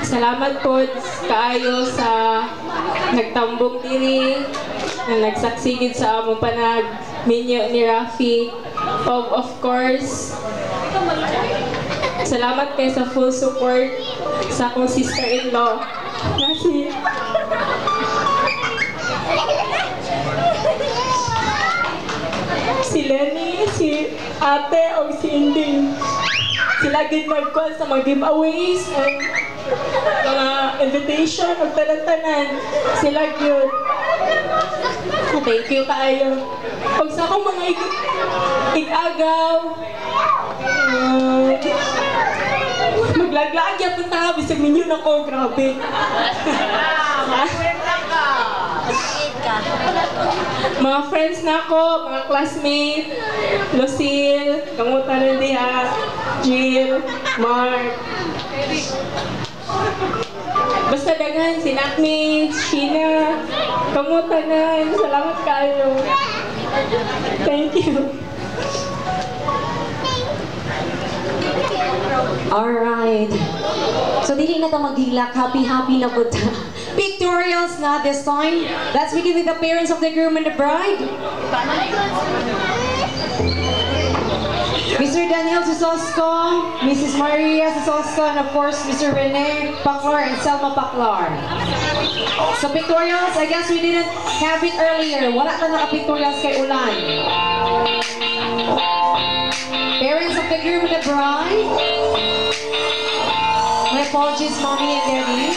Salamat po kaayo sa nagtambong diri na nagsaksigid sa among panag minyo ni Rafi. Of course, salamat kayo sa full support sa akong sister-in-law. Kasi si Lenny, si ate o si Inding. Sila gid nagkuhan sa mga giveaways and mga invitation o tanan-tanan. Sila yun. Thank you kaayo. Pag sa akong mga igagaw, maglaglag yan punta ka, bisag ninyo na ko, grabe. Mga friends na ako, mga classmates, Lucille, kamuta rin diha, Jill, Mark. Basta dagan, si Nakmi, Sheena, kamuta na, salamat kayo. Thank you. Alright. So, dili na ta maghilak. Happy na po ta. Pictorials na this time. Let's begin with the parents of the groom and the bride. Mr. Daniel Sososco, Mrs. Maria Sososco, and of course, Mr. Rene Paclar and Selma Paclar. So, pictorials, I guess we didn't have it earlier. Wala na naka-pictorials kay Ulan. Parents of the groom and the bride. My apologies, Mommy and Daddy.